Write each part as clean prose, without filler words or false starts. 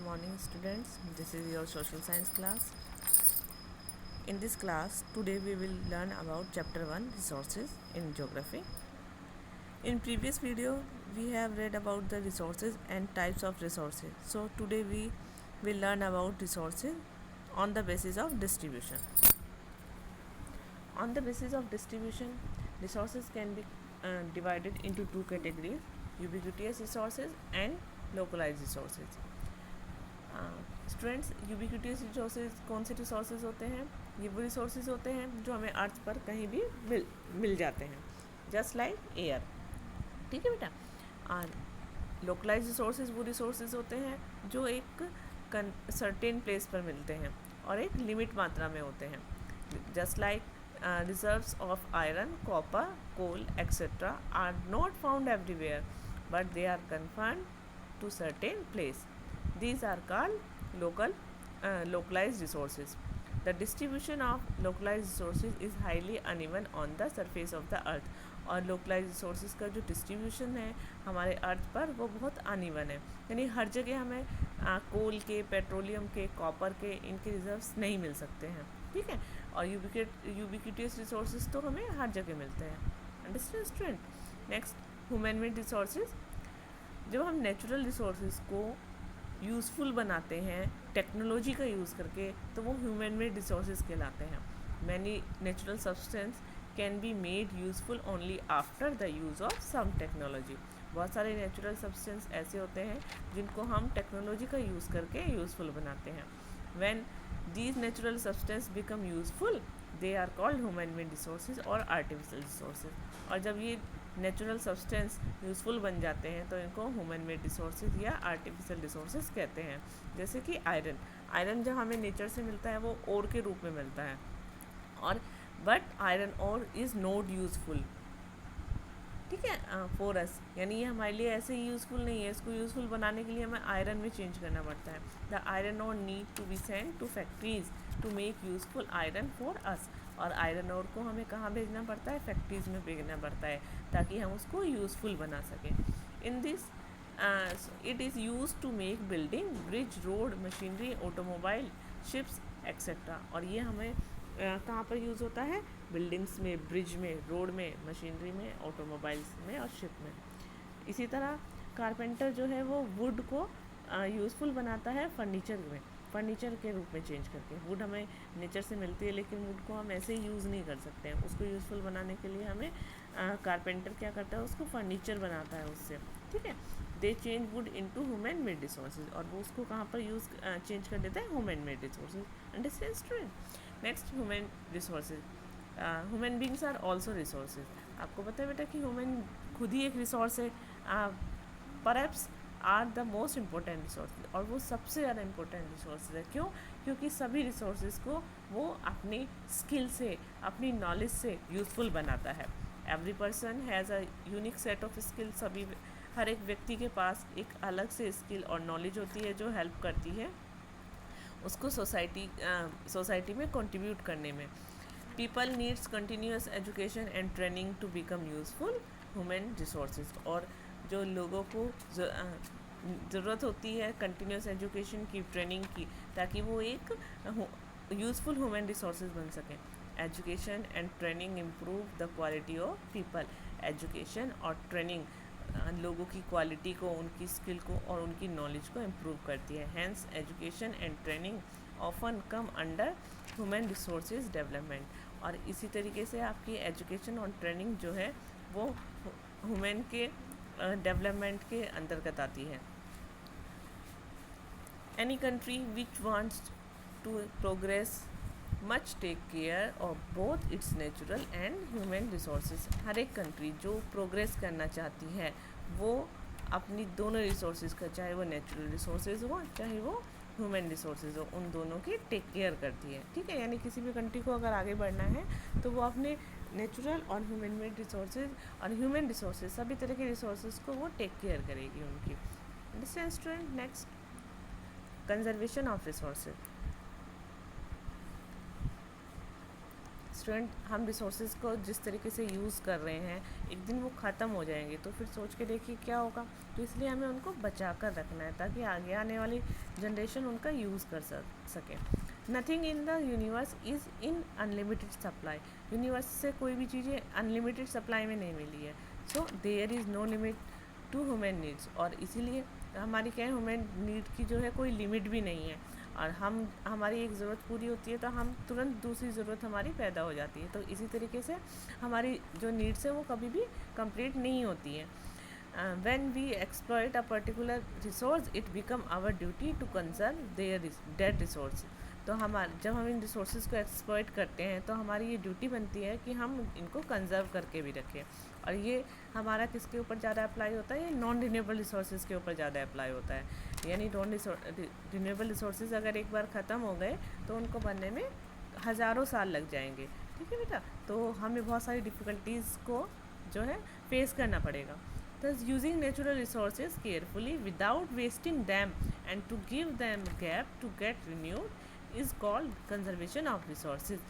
morning students. This is your social science class. In this class, today we will learn about chapter 1 resources in geography. In previous video, we have read about the resources and types of resources. So today we will learn about resources on the basis of distribution. On the basis of distribution, resources can be divided into two categories: ubiquitous resources and localized resources. Students, ubiquitous resources कौन से resources होते हैं? ये वो resources होते हैं जो हमें अर्थ पर कहीं भी मिल जाते हैं, जस्ट लाइक एयर। ठीक है बेटा। और लोकलाइज रिसोर्सेज वो रिसोर्सेज होते हैं जो एक सर्टेन प्लेस पर मिलते हैं और एक लिमिट मात्रा में होते हैं, just like reserves of iron, copper, coal etcetera are not found everywhere but they are confined to certain place. These are called localized resources. The distribution of localized resources is highly uneven on the surface of the earth. और localized resources का जो distribution है हमारे अर्थ पर वो बहुत uneven है, यानी हर जगह हमें कोल के, पेट्रोलियम के, कॉपर के इनके रिजर्व्स नहीं मिल सकते हैं. ठीक है. और यूबिक्विटियस रिसोर्सेज तो हमें हर जगह मिलते हैं. Understand student? Next, human made resources. जब हम नेचुरल रिसोर्सेज को यूज़फुल बनाते हैं टेक्नोलॉजी का यूज़ करके तो वो ह्यूमन मेड रिसोर्सेज कहलाते हैं. Many natural substance can be made useful only after the use of some technology. बहुत सारे नेचुरल सब्सटेंस ऐसे होते हैं जिनको हम टेक्नोलॉजी का यूज़ करके यूज़फुल बनाते हैं. When these natural substance become useful they are called human made resources और आर्टिफिशियल रिसोर्सेज. और जब ये नेचुरल सब्सटेंस यूज़फुल बन जाते हैं तो इनको ह्यूमन मेड रिसोर्सेज या आर्टिफिशियल रिसोर्सेज कहते हैं. जैसे कि आयरन जब हमें नेचर से मिलता है वो ओर के रूप में मिलता है, और but iron ore is not useful. ठीक है, फॉर अस, यानी ये हमारे लिए ऐसे ही यूज़फुल नहीं है. इसको यूज़फुल बनाने के लिए हमें आयरन में चेंज करना पड़ता है. The iron ore need to be send to factories to make useful iron for us. और आयरन ओर को हमें कहाँ भेजना पड़ता है? फैक्ट्रीज़ में भेजना पड़ता है ताकि हम उसको यूज़फुल बना सकें. In this it is use to make building, bridge, road, machinery, automobile, ships etcetera. और ये हमें कहाँ पर यूज़ होता है? बिल्डिंग्स में, ब्रिज में, रोड में, मशीनरी में, ऑटोमोबाइल्स में और शिप में. इसी तरह कारपेंटर जो है वो वुड को यूज़फुल बनाता है फर्नीचर के रूप में चेंज करके. वुड हमें नेचर से मिलती है लेकिन वुड को हम ऐसे ही यूज़ नहीं कर सकते हैं. उसको यूज़फुल बनाने के लिए हमें कारपेंटर क्या करता है? उसको फर्नीचर बनाता है उससे. ठीक है. They change wood into human made resources. और वो उसको कहाँ पर चेंज कर देता है? Human made resources. Understand student? Next, human resources. Human beings are also resources. आपको पता है बेटा कि ह्यूमन खुद ही एक रिसोर्स है. Perhaps are the most important resources. और वो सबसे ज़्यादा इम्पोर्टेंट रिसोर्सेज है. क्यों? क्योंकि सभी रिसोर्सेज को वो अपनी स्किल से, अपनी नॉलेज से यूज़फुल बनाता है. Every person has a unique set of skill. हर एक व्यक्ति के पास एक अलग से स्किल और नॉलेज होती है जो हेल्प करती है उसको सोसाइटी में कंट्रीब्यूट करने में. People needs continuous education and training to become useful human resources. और जो लोगों को ज़रूरत होती है कंटिन्यूस एजुकेशन की, ट्रेनिंग की, ताकि वो एक यूज़फुल ह्यूमन रिसोर्सेज बन सकें. Education and training improve the quality of people. Education और ट्रेनिंग लोगों की क्वालिटी को, उनकी स्किल को और उनकी नॉलेज को इम्प्रूव करती है. Hence education and training often come under human resources development. और इसी तरीके से आपकी एजुकेशन और ट्रेनिंग जो है वो ह्यूमन के डेवलपमेंट के अंतर्गत आती है. Any country which wants to progress much take care of both its natural and human resources. हर एक कंट्री जो प्रोग्रेस करना चाहती है वो अपनी दोनों रिसोर्सेज का, चाहे वो नेचुरल रिसोर्सेज हो चाहे वो ह्यूमन रिसोर्सेज हो, उन दोनों की टेक केयर करती है. ठीक है. यानी किसी भी कंट्री को अगर आगे बढ़ना है तो वो अपने नेचुरल और ह्यूमन मेड रिसोर्सेज और ह्यूमन रिसोर्सेज सभी तरह के रिसोर्सेज को वो टेक केयर करेगी उनकी. Understand student? Next, conservation of resources. Student हम रिसोर्सेज को जिस तरीके से यूज़ कर रहे हैं एक दिन वो ख़त्म हो जाएंगे, तो फिर सोच के देखिए क्या होगा। तो इसलिए हमें उनको बचा कर रखना है ताकि आगे आने वाली जनरेशन उनका यूज़ कर सके। Nothing in the universe is in unlimited supply. Universe से कोई भी चीज़ें अनलिमिटेड सप्लाई में नहीं मिली है। So there is no limit to human needs, और इसीलिए हमारी क्या है, ह्यूमन नीड की जो है कोई लिमिट भी नहीं है। और हमारी एक ज़रूरत पूरी होती है तो हम तुरंत दूसरी ज़रूरत हमारी पैदा हो जाती है। तो इसी तरीके से हमारी जो नीड्स है वो कभी भी कंप्लीट नहीं होती है। When we exploit a particular resource it become our duty to conserve their dead resource. तो जब हम इन रिसोर्सेज को एक्सप्लॉइट करते हैं तो हमारी ये ड्यूटी बनती है कि हम इनको कंजर्व करके भी रखें। और ये हमारा किसके ऊपर ज़्यादा अप्लाई होता है, ये नॉन रिन्यूएबल रिसोर्सेज के ऊपर ज़्यादा अप्लाई होता है। यानी नॉन रिन्यूएबल रिसोर्सेज अगर एक बार ख़त्म हो गए तो उनको बनने में हज़ारों साल लग जाएंगे। ठीक है बेटा, तो हमें बहुत सारी डिफ़िकल्टीज़ को जो है फेस करना पड़ेगा। Thus, using natural resources carefully without wasting them and to give them gap to get renewed is called conservation of resources.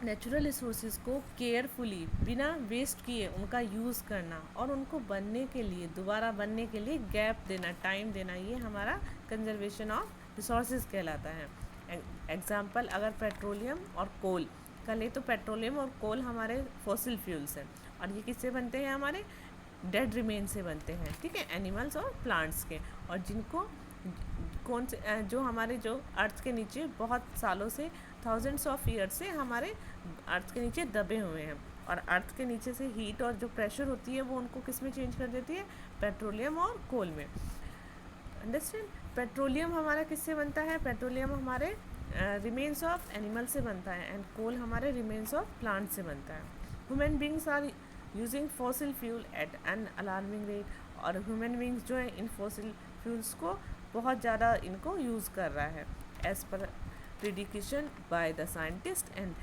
Natural resources को केयरफुली बिना वेस्ट किए उनका यूज़ करना और उनको बनने के लिए, दोबारा बनने के लिए गैप देना, टाइम देना, ये हमारा कंजर्वेशन ऑफ रिसोर्सेज कहलाता है। एग्जाम्पल, अगर पेट्रोलियम और कोल का ले तो पेट्रोलियम और कोल हमारे फॉसिल फ्यूल्स हैं और ये किससे बनते हैं, हमारे डेड रिमेन से बनते हैं। ठीक है, एनिमल्स और प्लांट्स के, और जिनको कौन से जो हमारे जो अर्थ के नीचे बहुत सालों से, थाउजेंड्स ऑफ ईयर से हमारे अर्थ के नीचे दबे हुए हैं। और अर्थ के नीचे से हीट और जो प्रेशर होती है वो उनको किस में चेंज कर देती है, पेट्रोलियम और कोल में। अंडरस्टैंड? पेट्रोलियम हमारा किससे बनता है, पेट्रोलियम हमारे रिमेन्स ऑफ एनिमल से बनता है एंड कोल हमारे रिमेन्स ऑफ प्लांट से बनता है। Human beings are using fossil fuel at an alarming rate, और ह्यूमन बींग्स जो है इन फॉसिल फ्यूल्स को बहुत ज़्यादा इनको यूज़ कर रहा है। As per prediction by the scientists and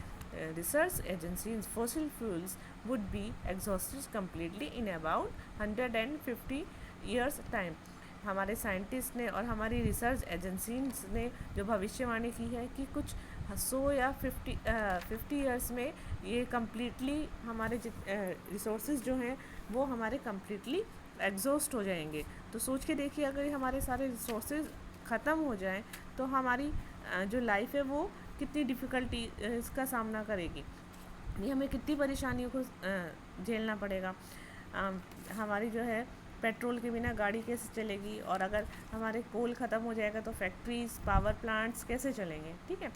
research agencies, fossil fuels would be exhausted completely in about 150 years time. हमारे साइंटिस्ट ने और हमारी रिसर्च एजेंसीज ने जो भविष्यवाणी की है कि कुछ 100 या 50 ईयर्स में ये कम्प्लीटली हमारे रिसोर्सेज जो हैं वो हमारे कम्प्लीटली एग्जॉस्ट हो जाएंगे। तो सोच के देखिए, अगर हमारे सारे रिसोर्सेज ख़त्म हो जाएं तो हमारी जो लाइफ है वो कितनी डिफ़िकल्टी इसका सामना करेगी, ये हमें कितनी परेशानियों को झेलना पड़ेगा। हमारी जो है पेट्रोल के बिना गाड़ी कैसे चलेगी, और अगर हमारे कोल ख़त्म हो जाएगा तो फैक्ट्रीज़, पावर प्लांट्स कैसे चलेंगे। ठीक है,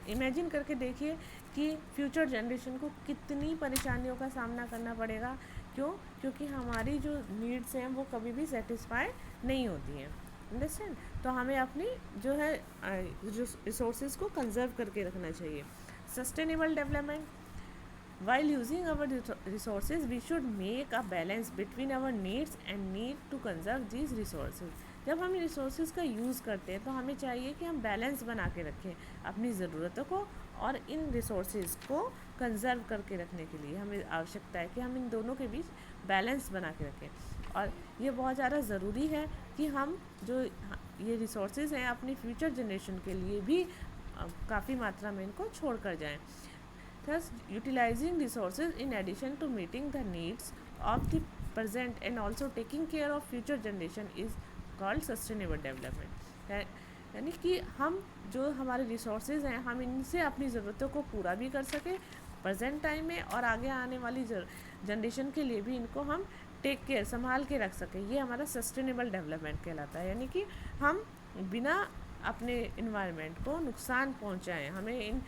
इमेजिन करके देखिए कि फ्यूचर जनरेशन को कितनी परेशानियों का सामना करना पड़ेगा। क्योंकि हमारी जो नीड्स हैं वो कभी भी सेटिस्फाई नहीं होती हैं। अंडरस्टैंड? तो हमें अपनी जो है रिसोर्सेज को कंजर्व करके रखना चाहिए। Sustainable development, while using our resources we should make a balance between our needs and need to conserve these resources. जब हम रिसोर्सेज का यूज़ करते हैं तो हमें चाहिए कि हम बैलेंस बना के रखें अपनी ज़रूरतों को और इन रिसोर्सेज को कंजर्व करके रखने के लिए हमें आवश्यकता है कि हम इन दोनों के बीच बैलेंस बना के रखें। और ये बहुत ज़्यादा ज़रूरी है कि हम जो ये रिसोर्सेज हैं अपनी फ्यूचर जनरेशन के लिए भी काफ़ी मात्रा में इनको छोड़ कर जाएँ। Thus, utilizing resources in addition to meeting the needs of the present and also taking care of future generation is called sustainable development. यानी कि हम जो हमारे रिसोर्सेज हैं हम इनसे अपनी ज़रूरतों को पूरा भी कर सकें प्रेजेंट टाइम में, और आगे आने वाली जनरेशन के लिए भी इनको हम टेक केयर, संभाल के रख सकें। ये हमारा सस्टेनेबल डेवलपमेंट कहलाता है। यानी कि हम बिना अपने इन्वायरमेंट को नुकसान पहुँचाएँ, हमें इन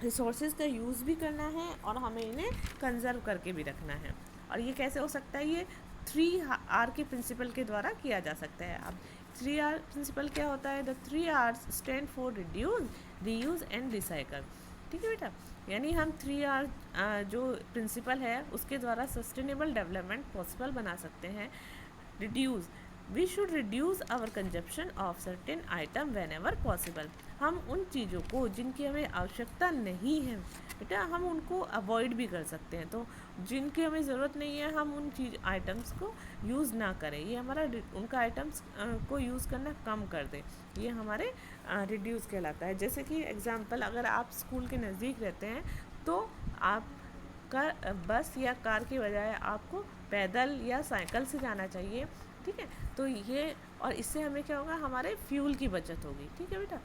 रिसोर्सेज का यूज़ भी करना है और हमें इन्हें कंजर्व करके भी रखना है। और ये कैसे हो सकता है, ये 3R के प्रिंसिपल के द्वारा किया जा सकता है। अब 3R प्रिंसिपल क्या होता है, the 3R stand for reduce, reuse and recycle. ठीक है बेटा, यानी हम 3R जो प्रिंसिपल है उसके द्वारा सस्टेनेबल डेवलपमेंट पॉसिबल बना सकते हैं। Reduce, we should reduce our consumption of certain item whenever possible. हम उन चीज़ों को जिनकी हमें आवश्यकता नहीं है बेटा, हम उनको अवॉइड भी कर सकते हैं। तो जिनकी हमें ज़रूरत नहीं है हम उन चीज़ आइटम्स को यूज़ ना करें, ये हमारा उनका आइटम्स को यूज़ करना कम कर दें, ये हमारे रिड्यूस कहलाता है। जैसे कि एग्जांपल, अगर आप स्कूल के नज़दीक रहते हैं तो आप का बस या कार की बजाय आपको पैदल या साइकिल से जाना चाहिए, ठीक है। तो ये, और इससे हमें क्या होगा, हमारे फ्यूल की बचत होगी, ठीक है बेटा।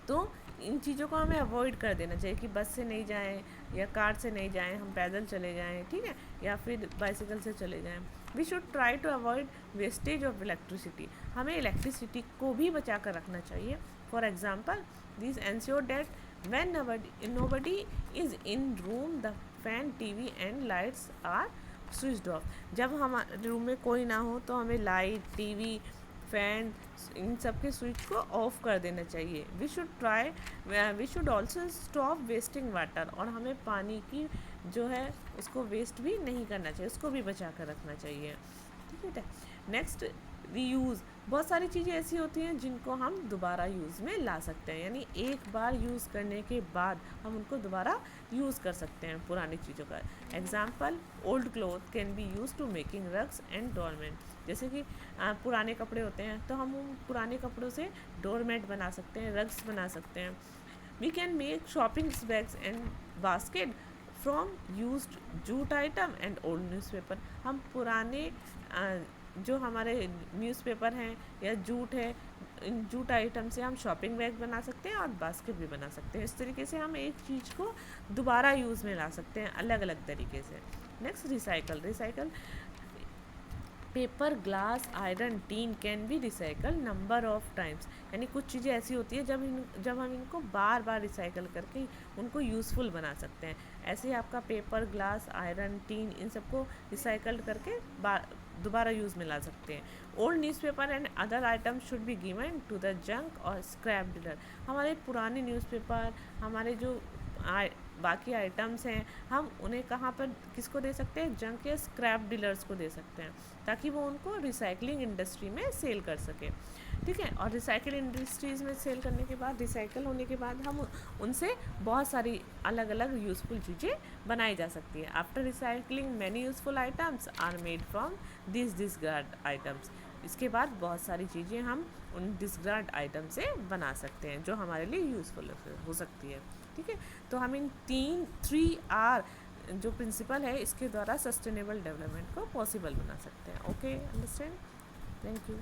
तो इन चीज़ों को हमें अवॉइड कर देना चाहिए कि बस से नहीं जाएं या कार से नहीं जाएं, हम पैदल चले जाएं, ठीक है, या फिर बाइसिकल से चले जाएं। We should try to avoid wastage of electricity. हमें इलेक्ट्रिसिटी को भी बचा कर रखना चाहिए। For example, this ensure that when nobody is in room the fan, TV and lights are switched off. जब हमारे रूम में कोई ना हो तो हमें लाइट, टीवी, फैन, इन सब के स्विच को ऑफ कर देना चाहिए। We should also stop wasting water. और हमें पानी की जो है उसको वेस्ट भी नहीं करना चाहिए, उसको भी बचा कर रखना चाहिए, ठीक है। Next, reuse. बहुत सारी चीज़ें ऐसी होती हैं जिनको हम दोबारा यूज़ में ला सकते हैं, यानी एक बार यूज़ करने के बाद हम उनको दोबारा यूज़ कर सकते हैं पुरानी चीज़ों का। Example, old cloth can be use to making rugs and doormat. जैसे कि पुराने कपड़े होते हैं तो हम उन पुराने कपड़ों से डोरमेट बना सकते हैं, रग्स बना सकते हैं। We can make shopping bags and basket from used jute item and old newspaper. हम पुराने जो हमारे न्यूज़पेपर हैं या जूट है, इन जूट आइटम से हम शॉपिंग बैग बना सकते हैं और बास्केट भी बना सकते हैं। इस तरीके से हम एक चीज़ को दोबारा यूज़ में ला सकते हैं अलग अलग तरीके से। Next, recycle. Paper, glass, iron, tin can be recycle number of times. यानी कुछ चीज़ें ऐसी होती है जब हम इनको बार बार रिसाइकल करके उनको यूज़फुल बना सकते हैं। ऐसे ही आपका पेपर, ग्लास, आयरन, टीन, इन सबको रिसाइकल करके दोबारा यूज़ में ला सकते हैं। Old newspaper and other item should be given to the junk or scrap dealer. हमारे पुराने न्यूज़पेपर, हमारे जो बाकी आइटम्स हैं, हम उन्हें कहाँ पर किसको दे सकते हैं, जंक या स्क्रैप डीलर्स को दे सकते हैं, ताकि वो उनको रिसाइकलिंग इंडस्ट्री में सेल कर सके, ठीक है। और रिसाइकिल इंडस्ट्रीज़ में सेल करने के बाद, रिसाइकल होने के बाद, हम उनसे बहुत सारी अलग अलग यूज़फुल चीज़ें बनाई जा सकती है। After recycling many useful items are made from discard items. इसके बाद बहुत सारी चीज़ें हम उन डिस्कार्ड आइटम से बना सकते हैं जो हमारे लिए यूज़फुल हो सकती है, ठीक है। तो हम इन 3R जो प्रिंसिपल है इसके द्वारा सस्टेनेबल डेवलपमेंट को पॉसिबल बना सकते हैं। Okay, understand? Thank you.